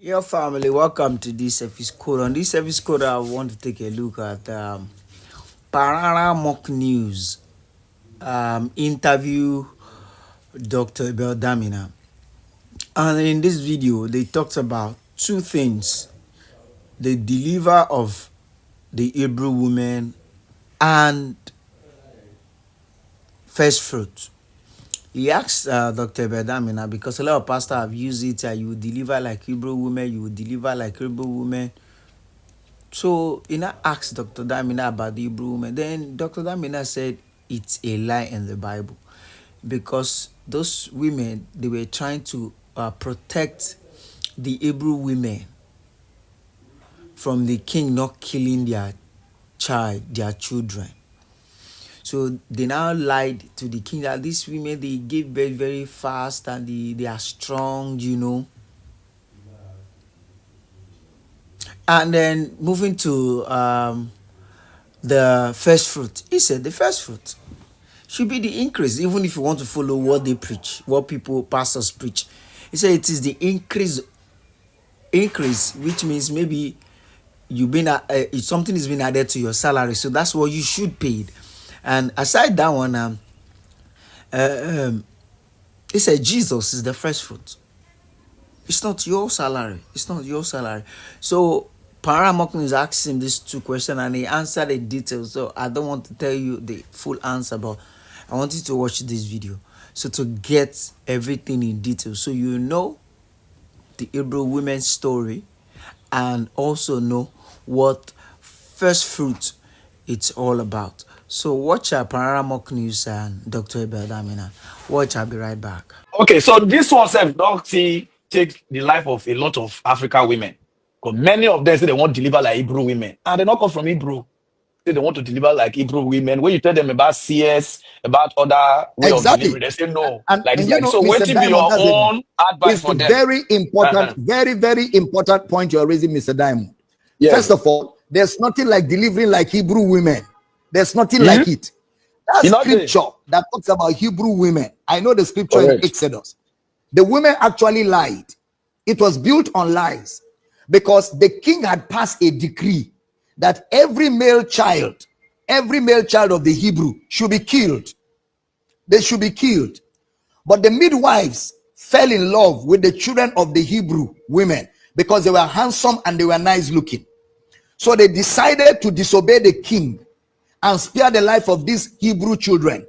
Your family, welcome to this episode. On this episode, I want to take a look at PARARAN mock news interview Dr. ABEL DAMINA. And in this video, they talked about two things: the deliver of the Hebrew woman and first fruit. He asked Dr. Bedamina, because a lot of pastors have used it, you will deliver like Hebrew women, you will deliver like Hebrew women. So he now asked Dr. Damina about the Hebrew woman. Then Dr. Damina said it's a lie in the Bible, because those women, they were trying to protect the Hebrew women from the king not killing their children. So they now lied to the king that these women, they give birth very fast and they are strong. And then moving to the first fruit. He said the first fruit should be the increase, even if you want to follow what they preach, what pastors preach. He said it is the increase, which means maybe something is being added to your salary, so that's what you should pay. And aside that one, he said Jesus is the first fruit. It's not your salary. It's not your salary. So Paramokun is asking these two questions and he answered in detail. So I don't want to tell you the full answer, but I want you to watch this video. So to get everything in detail, so you know the Hebrew women's story and also know what first fruit it's all about. So watch our Paramok News and Dr. Abel Damina. Watch, I'll be right back. Okay, so this one self don't see take the life of a lot of African women. Because many of them say they want to deliver like Hebrew women. And they not come from Hebrew. Say they want to deliver like Hebrew women. When you tell them about CS, about other way of delivery, Exactly. they say no. And, Like this, and you like this. know, So Mr. waiting be Diamond, your own advice it's for a them. very important, very important point you're raising, Mr. Diamond. Yes. First of all, there's nothing like delivering like Hebrew women. There's nothing Hmm? like it. That You know they scripture that talks about Hebrew women, I know the scripture in correct. Exodus. The women actually lied. It was built on lies because the king had passed a decree that every male child of the Hebrew should be killed. They should be killed. But the midwives fell in love with the children of the Hebrew women because they were handsome and they were nice looking. So they decided to disobey the king and spare the life of these Hebrew children.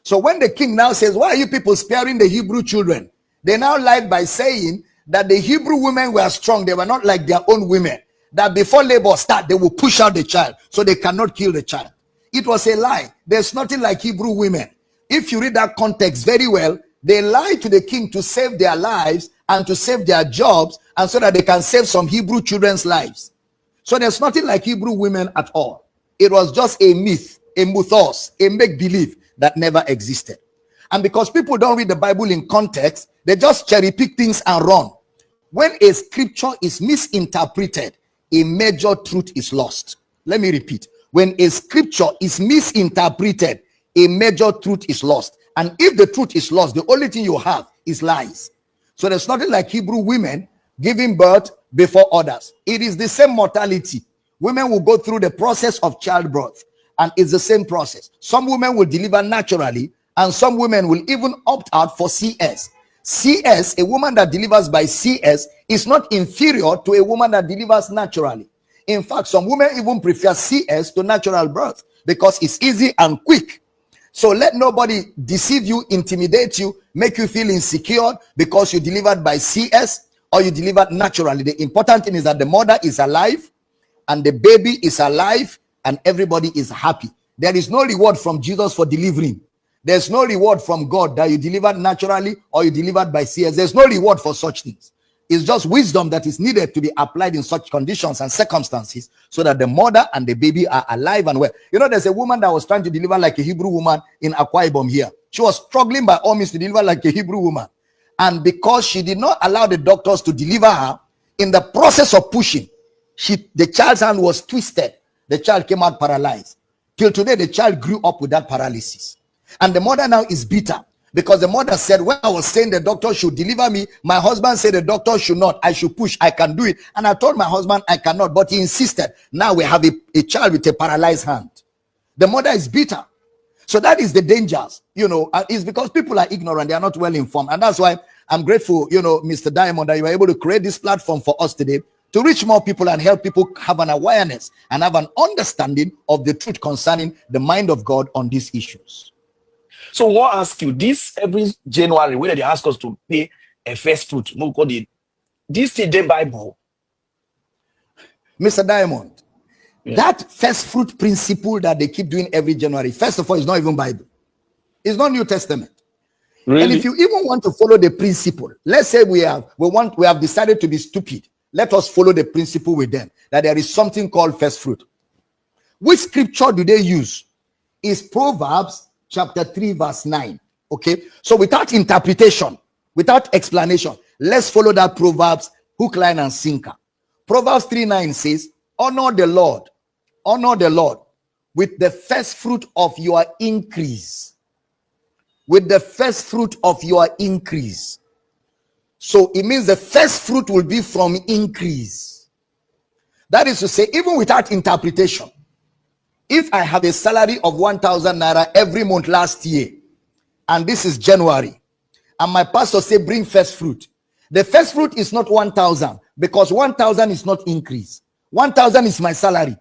So when the king now says, why are you people sparing the Hebrew children? They now lied by saying that the Hebrew women were strong. They were not like their own women. That before labor start, they will push out the child so they cannot kill the child. It was a lie. There's nothing like Hebrew women. If you read that context very well, they lied to the king to save their lives and to save their jobs and so that they can save some Hebrew children's lives. So there's nothing like Hebrew women at all. It was just a myth, a mythos, a make-believe that never existed. And because people don't read the Bible in context, they just cherry pick things and run. When a scripture is misinterpreted, a major truth is lost. Let me repeat. When a scripture is misinterpreted, a major truth is lost. And if the truth is lost, the only thing you have is lies. So there's nothing like Hebrew women giving birth before others. It is the same mortality. Women will go through the process of childbirth, and it's the same process. Some women will deliver naturally, and some women will even opt out for CS. CS, a woman that delivers by CS, is not inferior to a woman that delivers naturally. In fact, some women even prefer CS to natural birth because it's easy and quick. So let nobody deceive you, intimidate you, make you feel insecure because you delivered by CS or you delivered naturally. The important thing is that the mother is alive and the baby is alive and everybody is happy. There is no reward from Jesus for delivering. There's no reward from God that you delivered naturally or you delivered by CS. There's no reward for such things. It's just wisdom that is needed to be applied in such conditions and circumstances so that the mother and the baby are alive and well. You know, there's a woman that was trying to deliver like a Hebrew woman in Akwa Ibom here. She was struggling by all means to deliver like a Hebrew woman. And because she did not allow the doctors to deliver her, in the process of pushing, the child's hand was twisted. The child came out paralyzed. Till today, the child grew up with that paralysis. And the mother now is bitter Because the mother said, when I was saying the doctor should deliver me, my husband said the doctor should not. I should push. I can do it. And I told my husband I cannot, but he insisted. Now we have a child with a paralyzed hand. The mother is bitter. So that is the dangers, it's because people are ignorant. They are not well informed. And that's why I'm grateful, Mr. Diamond, that you were able to create this platform for us today to reach more people and help people have an awareness and have an understanding of the truth concerning the mind of God on these issues. So what ask you this every January when they ask us to pay a first fruit? This is the Bible. Mr. Diamond, Yeah. that first fruit principle that they keep doing every January, first of all, is not even Bible. It's not New Testament. Really? And if you even want to follow the principle, let's say we have decided to be stupid. Let us follow the principle with them that there is something called first fruit. Which scripture do they use? Is Proverbs chapter 3 verse 9. Okay, so without interpretation, without explanation, let's follow that Proverbs hook, line, and sinker. Proverbs 3:9 says, honor the Lord with the first fruit of your increase. With the first fruit of your increase. So it means the first fruit will be from increase. That is to say, even without interpretation, if I have a salary of 1,000 naira every month last year, and this is January, and my pastor say bring first fruit, the first fruit is not 1,000, because 1,000 is not increase. 1,000 is my salary.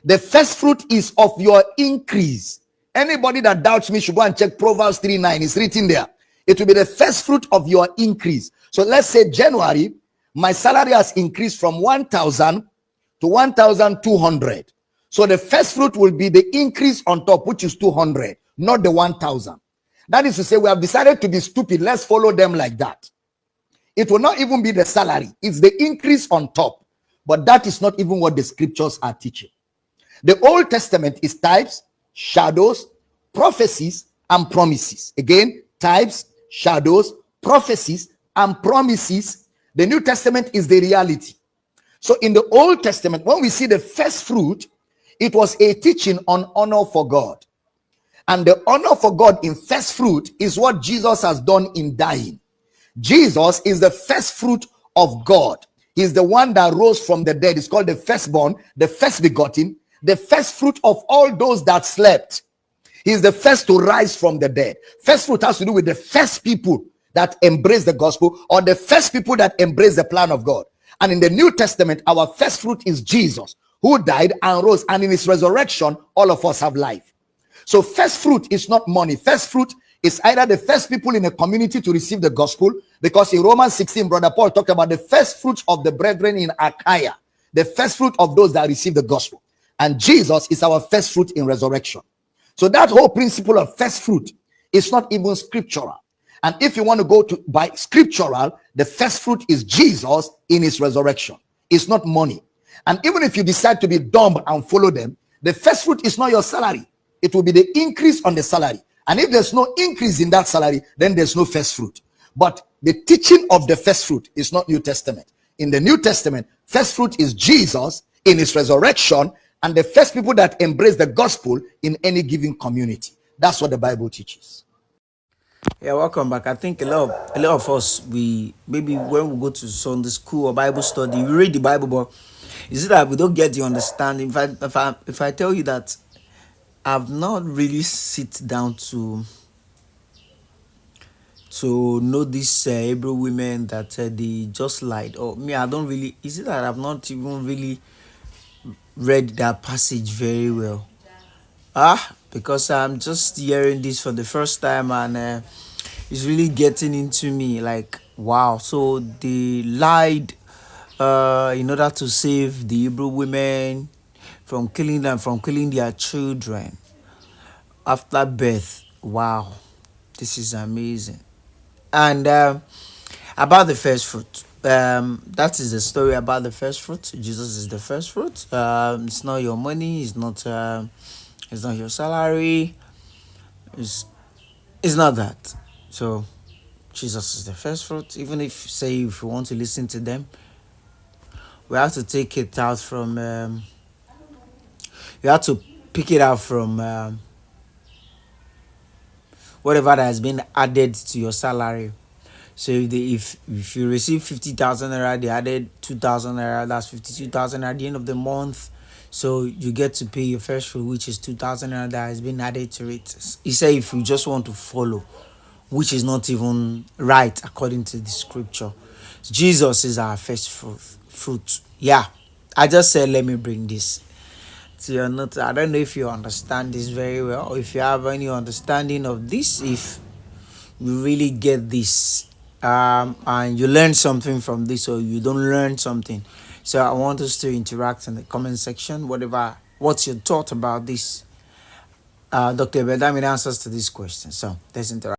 The first fruit is of your increase. Anybody that doubts me should go and check Proverbs 3:9. It's written there. It will be the first fruit of your increase. So let's say January, my salary has increased from 1,000 to 1,200. So the first fruit will be the increase on top, which is 200, not the 1,000. That is to say, we have decided to be stupid. Let's follow them like that. It will not even be the salary. It's the increase on top. But that is not even what the scriptures are teaching. The Old Testament is types, shadows, prophecies, and promises. Again, types, shadows, prophecies, and promises. The New Testament is the reality. So in the Old Testament, when we see the first fruit, it was a teaching on honor for God. And the honor for God in first fruit is what Jesus has done in dying. Jesus is the first fruit of God. He's the one that rose from the dead. It's called the firstborn, the first begotten, the first fruit of all those that slept. He's the first to rise from the dead. First fruit has to do with the first people that embrace the gospel, or the first people that embrace the plan of God. And in the New Testament, our first fruit is Jesus, who died and rose, and in his resurrection, all of us have life. So first fruit is not money. First fruit is either the first people in a community to receive the gospel, because in Romans 16, Brother Paul talked about the first fruits of the brethren in Achaia, the first fruit of those that receive the gospel. And Jesus is our first fruit in resurrection. So that whole principle of first fruit is not even scriptural. And if you want to go to by scriptural, the first fruit is Jesus in his resurrection. It's not money. And even if you decide to be dumb and follow them, the first fruit is not your salary. It will be the increase on the salary. And if there's no increase in that salary, then there's no first fruit. But the teaching of the first fruit is not New Testament. In the New Testament, first fruit is Jesus in his resurrection, and the first people that embrace the gospel in any given community. That's what the Bible teaches. Yeah, welcome back. I think a lot of us, we maybe when we go to Sunday school or Bible study, we read the Bible, but is it that we don't get the understanding? If I tell you that I've not really sit down to know these Hebrew women that they just lied, or me, I don't really. Is it that I've not even really read that passage very well? Because I'm just hearing this for the first time, and it's really getting into me. Like, wow! So they lied in order to save the Hebrew women from killing their children after birth. Wow, this is amazing. And about the first fruit, that is the story about the first fruit. Jesus is the first fruit. It's not your money. It's not your salary. It's it's not that. So Jesus is the first fruit. Even if you want to listen to them, we have to take it out from. You have to pick it out from whatever that has been added to your salary. So if you receive 50,000 naira, they added 2,000 naira. That's 52,000 at the end of the month. So you get to pay your first fruit, which is 2,000 naira that has been added to it. He said if you just want to follow, which is not even right according to the scripture. Jesus is our first fruit. Yeah, I just said let me bring this to your notes. I don't know if you understand this very well, or if you have any understanding of this. If you really get this, and you learn something from this, or you don't learn something. So I want us to interact in the comment section. What's your thought about this? Dr. Bedamina answers to this question. So let's interact.